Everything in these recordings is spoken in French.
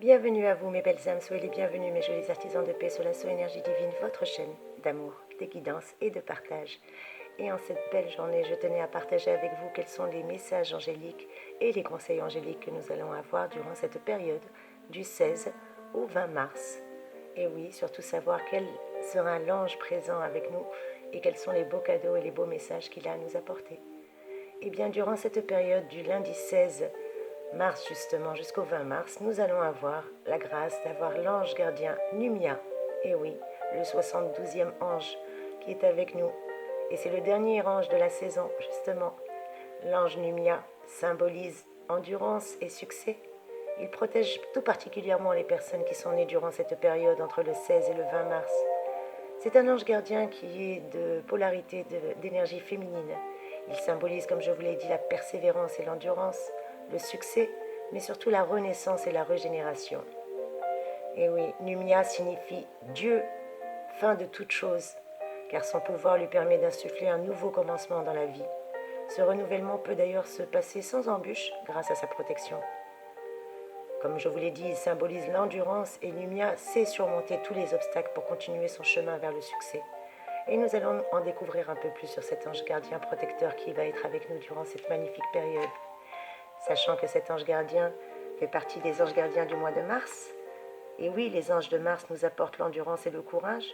Bienvenue à vous mes belles âmes, soyez les bienvenus mes jolis artisans de paix sur la Énergie Divine, votre chaîne d'amour, de guidance et de partage. Et en cette belle journée, je tenais à partager avec vous quels sont les messages angéliques et les conseils angéliques que nous allons avoir durant cette période du 16 au 20 mars. Et oui, surtout savoir quel sera l'ange présent avec nous et quels sont les beaux cadeaux et les beaux messages qu'il a à nous apporter. Et bien durant cette période du lundi 16 mars justement jusqu'au 20 mars, nous allons avoir la grâce d'avoir l'ange gardien Numia. Et oui, le 72e ange qui est avec nous. Et c'est le dernier ange de la saison, justement. L'ange Numia symbolise endurance et succès. Il protège tout particulièrement les personnes qui sont nées durant cette période entre le 16 et le 20 mars. C'est un ange gardien qui est de polarité d'énergie féminine. Il symbolise, comme je vous l'ai dit, la persévérance et l'endurance, le succès, mais surtout la renaissance et la régénération. Et oui, Numia signifie Dieu, fin de toute chose, car son pouvoir lui permet d'insuffler un nouveau commencement dans la vie. Ce renouvellement peut d'ailleurs se passer sans embûche grâce à sa protection. Comme je vous l'ai dit, il symbolise l'endurance et Numia sait surmonter tous les obstacles pour continuer son chemin vers le succès. Et nous allons en découvrir un peu plus sur cet ange gardien protecteur qui va être avec nous durant cette magnifique période. Sachant que cet ange gardien fait partie des anges gardiens du mois de mars. Et oui, les anges de Mars nous apportent l'endurance et le courage,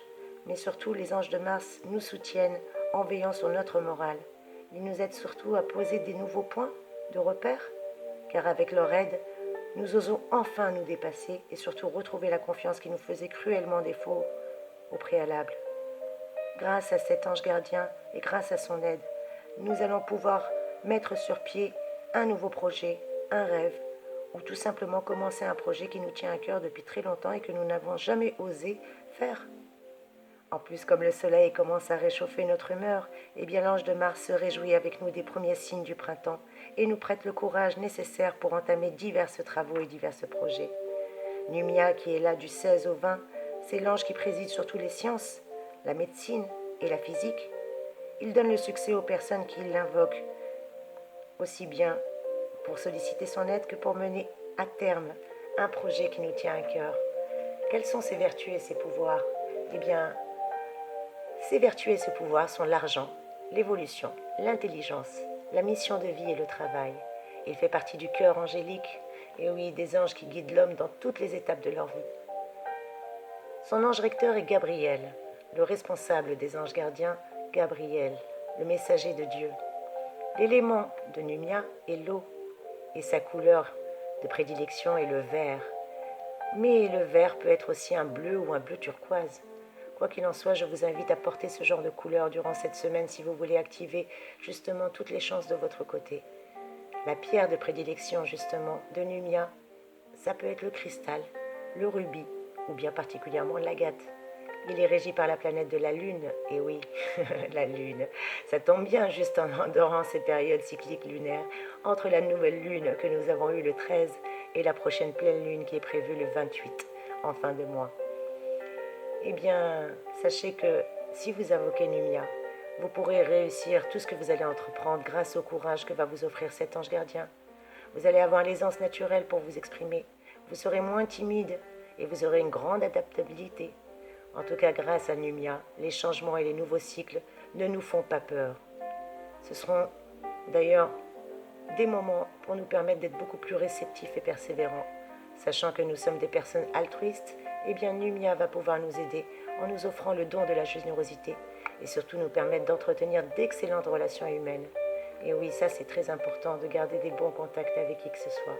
mais surtout les anges de Mars nous soutiennent en veillant sur notre morale. Ils nous aident surtout à poser des nouveaux points de repère, car avec leur aide, nous osons enfin nous dépasser et surtout retrouver la confiance qui nous faisait cruellement défaut au préalable. Grâce à cet ange gardien et grâce à son aide, nous allons pouvoir mettre sur pied un nouveau projet, un rêve, ou tout simplement commencer un projet qui nous tient à cœur depuis très longtemps et que nous n'avons jamais osé faire. En plus, comme le soleil commence à réchauffer notre humeur, eh bien l'ange de Mars se réjouit avec nous des premiers signes du printemps et nous prête le courage nécessaire pour entamer divers travaux et divers projets. Numia, qui est là du 16 au 20, c'est l'ange qui préside sur toutes les sciences, la médecine et la physique. Il donne le succès aux personnes qui l'invoquent, aussi bien pour solliciter son aide que pour mener à terme un projet qui nous tient à cœur. Quelles sont ses vertus et ses pouvoirs? Eh bien, ses vertus et ses pouvoirs sont l'argent, l'évolution, l'intelligence, la mission de vie et le travail. Il fait partie du cœur angélique, et oui, des anges qui guident l'homme dans toutes les étapes de leur vie. Son ange recteur est Gabriel, le responsable des anges gardiens, Gabriel, le messager de Dieu. L'élément de Numia est l'eau, et sa couleur de prédilection est le vert. Mais le vert peut être aussi un bleu ou un bleu turquoise. Quoi qu'il en soit, je vous invite à porter ce genre de couleur durant cette semaine si vous voulez activer justement toutes les chances de votre côté. La pierre de prédilection justement de Numia, ça peut être le cristal, le rubis ou bien particulièrement l'agate. Il est régi par la planète de la Lune, et oui, la Lune. Ça tombe bien juste durant ces périodes cycliques lunaires, entre la nouvelle Lune que nous avons eue le 13 et la prochaine pleine Lune qui est prévue le 28, en fin de mois. Eh bien, sachez que si vous invoquez Numia, vous pourrez réussir tout ce que vous allez entreprendre grâce au courage que va vous offrir cet ange gardien. Vous allez avoir l'aisance naturelle pour vous exprimer. Vous serez moins timide et vous aurez une grande adaptabilité. En tout cas, grâce à Numia, les changements et les nouveaux cycles ne nous font pas peur. Ce seront d'ailleurs des moments pour nous permettre d'être beaucoup plus réceptifs et persévérants. Sachant que nous sommes des personnes altruistes, eh bien Numia va pouvoir nous aider en nous offrant le don de la générosité et surtout nous permettre d'entretenir d'excellentes relations humaines. Et oui, ça c'est très important de garder des bons contacts avec qui que ce soit.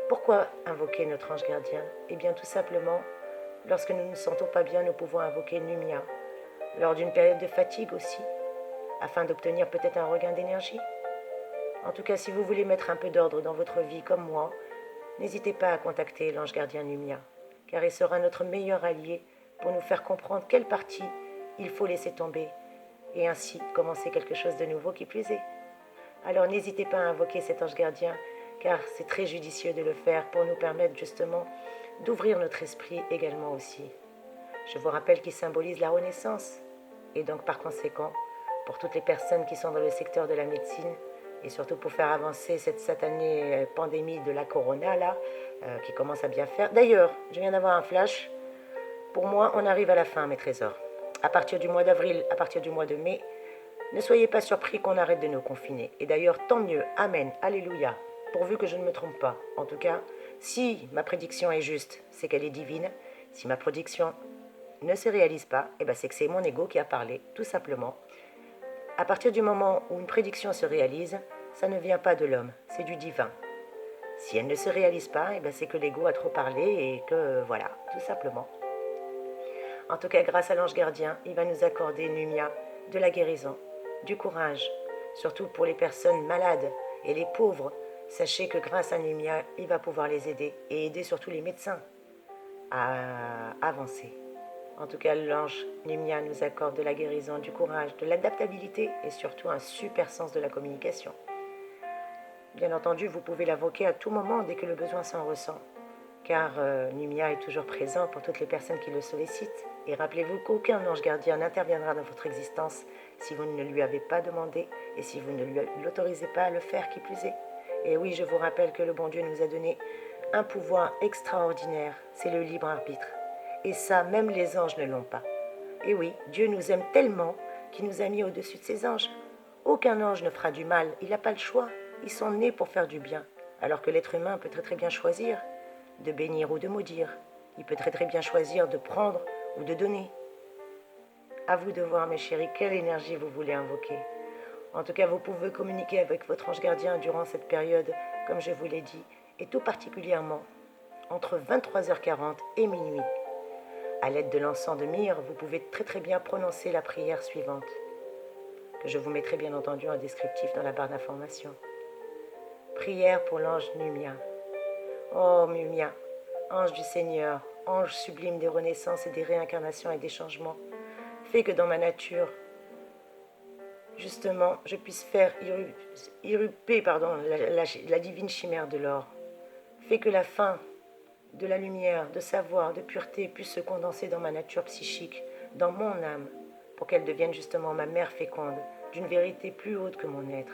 Pourquoi invoquer notre ange gardien? Eh bien tout simplement, lorsque nous ne nous sentons pas bien, nous pouvons invoquer Numia. Lors d'une période de fatigue aussi, afin d'obtenir peut-être un regain d'énergie. En tout cas, si vous voulez mettre un peu d'ordre dans votre vie comme moi, n'hésitez pas à contacter l'ange gardien Numia, car il sera notre meilleur allié pour nous faire comprendre quelle partie il faut laisser tomber et ainsi commencer quelque chose de nouveau qui plus est. Alors n'hésitez pas à invoquer cet ange gardien, car c'est très judicieux de le faire pour nous permettre justement d'ouvrir notre esprit également aussi. Je vous rappelle qu'il symbolise la renaissance et donc par conséquent, pour toutes les personnes qui sont dans le secteur de la médecine, et surtout pour faire avancer cette satanée pandémie de la corona là, qui commence à bien faire. D'ailleurs, je viens d'avoir un flash. Pour moi, on arrive à la fin, mes trésors. À partir du mois d'avril, à partir du mois de mai, ne soyez pas surpris qu'on arrête de nous confiner. Et d'ailleurs, tant mieux, amen, alléluia, pourvu que je ne me trompe pas. En tout cas, si ma prédiction est juste, c'est qu'elle est divine. Si ma prédiction ne se réalise pas, eh ben c'est que c'est mon ego qui a parlé, tout simplement. À partir du moment où une prédiction se réalise, ça ne vient pas de l'homme, c'est du divin. Si elle ne se réalise pas, eh ben c'est que l'ego a trop parlé et que voilà, tout simplement. En tout cas, grâce à l'ange gardien, il va nous accorder, Numia, de la guérison, du courage, surtout pour les personnes malades et les pauvres. Sachez que grâce à Numia, il va pouvoir les aider et aider surtout les médecins à avancer. En tout cas, l'ange Numia nous accorde de la guérison, du courage, de l'adaptabilité et surtout un super sens de la communication. Bien entendu, vous pouvez l'invoquer à tout moment dès que le besoin s'en ressent, car Numia est toujours présent pour toutes les personnes qui le sollicitent. Et rappelez-vous qu'aucun ange gardien n'interviendra dans votre existence si vous ne lui avez pas demandé et si vous ne l'autorisez pas à le faire, qui plus est. Et oui, je vous rappelle que le bon Dieu nous a donné un pouvoir extraordinaire, c'est le libre arbitre. Et ça, même les anges ne l'ont pas. Et oui, Dieu nous aime tellement qu'il nous a mis au-dessus de ses anges. Aucun ange ne fera du mal, il n'a pas le choix. Ils sont nés pour faire du bien, alors que l'être humain peut très très bien choisir de bénir ou de maudire. Il peut très très bien choisir de prendre ou de donner. À vous de voir, mes chéris, quelle énergie vous voulez invoquer. En tout cas, vous pouvez communiquer avec votre ange gardien durant cette période, comme je vous l'ai dit, et tout particulièrement entre 23h40 et minuit. À l'aide de l'encens de myrrhe, vous pouvez très très bien prononcer la prière suivante, que je vous mettrai bien entendu en descriptif dans la barre d'information. Prière pour l'ange Numia. Oh Numia, ange du Seigneur, ange sublime des renaissances et des réincarnations et des changements, fais que dans ma nature, justement, je puisse faire irrupter la divine chimère de l'or. Fais que la fin de la lumière, de savoir, de pureté puisse se condenser dans ma nature psychique, dans mon âme, pour qu'elle devienne justement ma mère féconde, d'une vérité plus haute que mon être.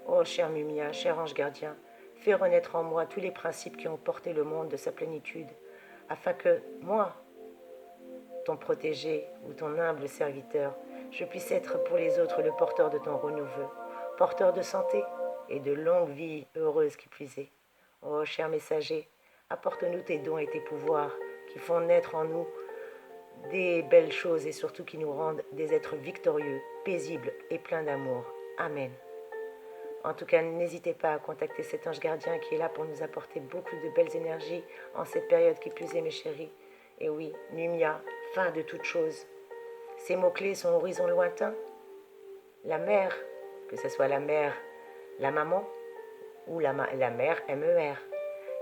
Oh, cher Mumia, cher ange gardien, fais renaître en moi tous les principes qui ont porté le monde de sa plénitude, afin que moi, ton protégé ou ton humble serviteur, je puisse être pour les autres le porteur de ton renouveau, porteur de santé et de longue vie heureuse qui plus est. Oh, cher messager, apporte-nous tes dons et tes pouvoirs qui font naître en nous des belles choses et surtout qui nous rendent des êtres victorieux, paisibles et pleins d'amour. Amen. En tout cas, n'hésitez pas à contacter cet ange gardien qui est là pour nous apporter beaucoup de belles énergies en cette période qui plus est, mes chéris. Et oui, Numia, fin de toute chose. Ces mots-clés sont horizon lointain. La mère, que ce soit la mère, la maman ou la mère MER.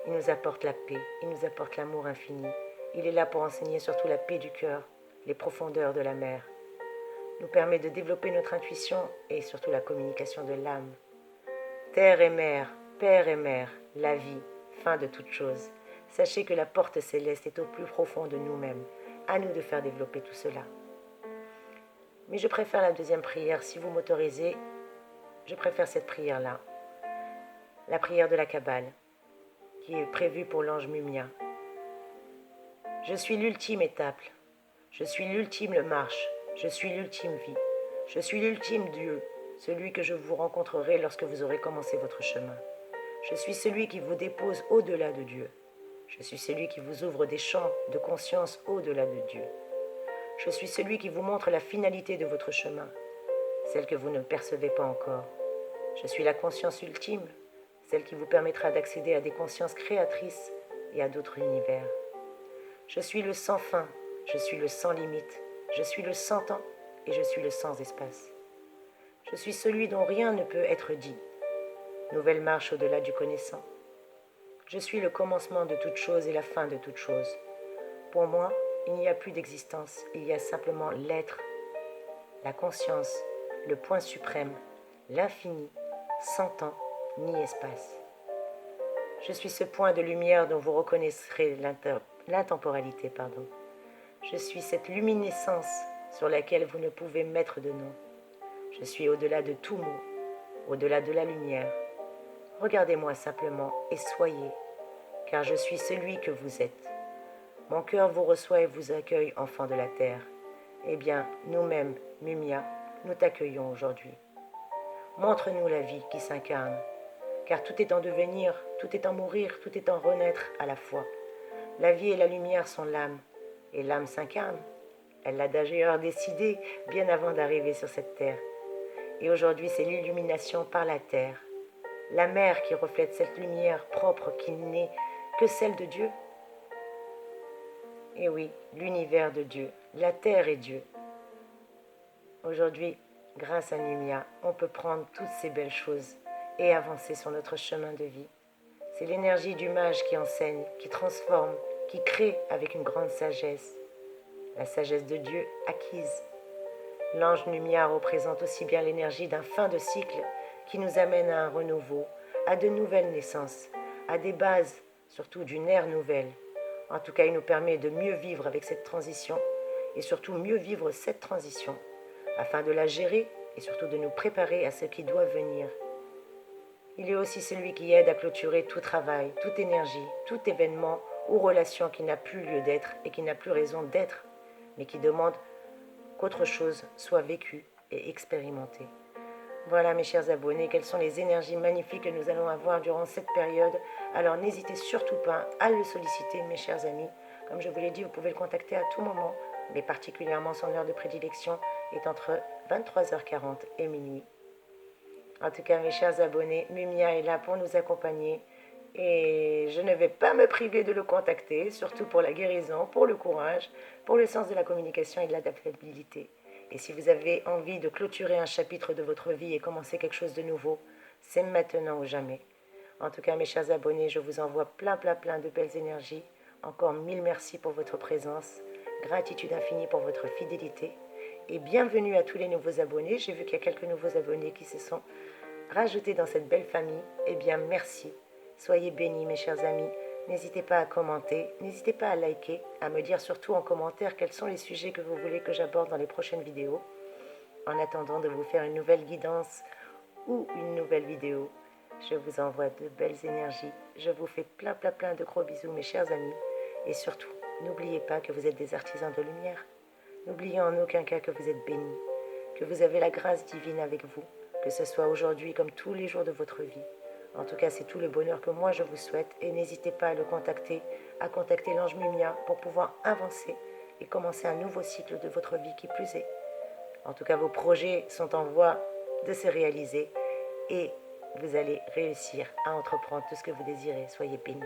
Il nous apporte la paix, il nous apporte l'amour infini. Il est là pour enseigner surtout la paix du cœur, les profondeurs de la mer. Nous permet de développer notre intuition et surtout la communication de l'âme. Terre et mer, père et mère, la vie, fin de toute chose. Sachez que la porte céleste est au plus profond de nous-mêmes. À nous de faire développer tout cela. Mais je préfère la deuxième prière. Si vous m'autorisez, je préfère cette prière-là. La prière de la Kabbale, qui est prévue pour l'ange Mumia. Je suis l'ultime étape. Je suis l'ultime marche. Je suis l'ultime vie. Je suis l'ultime Dieu, celui que je vous rencontrerai lorsque vous aurez commencé votre chemin. Je suis celui qui vous dépose au-delà de Dieu. Je suis celui qui vous ouvre des champs de conscience au-delà de Dieu. Je suis celui qui vous montre la finalité de votre chemin, celle que vous ne percevez pas encore. Je suis la conscience ultime, celle qui vous permettra d'accéder à des consciences créatrices et à d'autres univers. Je suis le sans fin, je suis le sans limite, je suis le sans temps et je suis le sans espace. Je suis celui dont rien ne peut être dit. Nouvelle marche au-delà du connaissant. Je suis le commencement de toute chose et la fin de toute chose. Pour moi, il n'y a plus d'existence, il y a simplement l'être, la conscience, le point suprême, l'infini, sans temps ni espace. Je suis ce point de lumière dont vous reconnaîtrez l'intemporalité. Je suis cette luminescence sur laquelle vous ne pouvez mettre de nom. Je suis au-delà de tout mot. au-delà de la lumière. Regardez-moi simplement et soyez, car je suis celui que vous êtes. Mon cœur vous reçoit et vous accueille, enfants de la terre. Eh bien, nous-mêmes, Mumia, nous t'accueillons aujourd'hui. Montre-nous la vie qui s'incarne, car tout est en devenir, tout est en mourir, tout est en renaître à la fois. La vie et la lumière sont l'âme, et l'âme s'incarne. Elle l'a d'ailleurs décidé bien avant d'arriver sur cette terre. Et aujourd'hui, c'est l'illumination par la terre. La mer qui reflète cette lumière propre qui n'est que celle de Dieu. Et oui, l'univers de Dieu, la terre est Dieu. Aujourd'hui, grâce à Numia, on peut prendre toutes ces belles choses et avancer sur notre chemin de vie. C'est l'énergie du mage qui enseigne, qui transforme, qui crée avec une grande sagesse. La sagesse de Dieu acquise. L'ange Numia représente aussi bien l'énergie d'un fin de cycle qui nous amène à un renouveau, à de nouvelles naissances, à des bases, surtout d'une ère nouvelle. En tout cas, il nous permet de mieux vivre avec cette transition et surtout mieux vivre cette transition afin de la gérer et surtout de nous préparer à ce qui doit venir. Il est aussi celui qui aide à clôturer tout travail, toute énergie, tout événement ou relation qui n'a plus lieu d'être et qui n'a plus raison d'être, mais qui demande qu'autre chose soit vécue et expérimentée. Voilà mes chers abonnés, quelles sont les énergies magnifiques que nous allons avoir durant cette période. Alors n'hésitez surtout pas à le solliciter mes chers amis. Comme je vous l'ai dit, vous pouvez le contacter à tout moment, mais particulièrement son heure de prédilection est entre 23h40 et minuit. En tout cas mes chers abonnés, Mumia est là pour nous accompagner et je ne vais pas me priver de le contacter, surtout pour la guérison, pour le courage, pour le sens de la communication et de l'adaptabilité. Et si vous avez envie de clôturer un chapitre de votre vie et commencer quelque chose de nouveau, c'est maintenant ou jamais. En tout cas, mes chers abonnés, je vous envoie plein de belles énergies. Encore 1000 merci pour votre présence. Gratitude infinie pour votre fidélité. Et bienvenue à tous les nouveaux abonnés. J'ai vu qu'il y a quelques nouveaux abonnés qui se sont rajoutés dans cette belle famille. Eh bien, merci. Soyez bénis, mes chers amis. N'hésitez pas à commenter, n'hésitez pas à liker, à me dire surtout en commentaire quels sont les sujets que vous voulez que j'aborde dans les prochaines vidéos. En attendant de vous faire une nouvelle guidance ou une nouvelle vidéo, je vous envoie de belles énergies. Je vous fais plein de gros bisous, mes chers amis. Et surtout, n'oubliez pas que vous êtes des artisans de lumière. N'oubliez en aucun cas que vous êtes bénis, que vous avez la grâce divine avec vous, que ce soit aujourd'hui comme tous les jours de votre vie. En tout cas, c'est tout le bonheur que moi je vous souhaite et n'hésitez pas à contacter l'ange Mumia pour pouvoir avancer et commencer un nouveau cycle de votre vie qui plus est. En tout cas, vos projets sont en voie de se réaliser et vous allez réussir à entreprendre tout ce que vous désirez. Soyez bénis.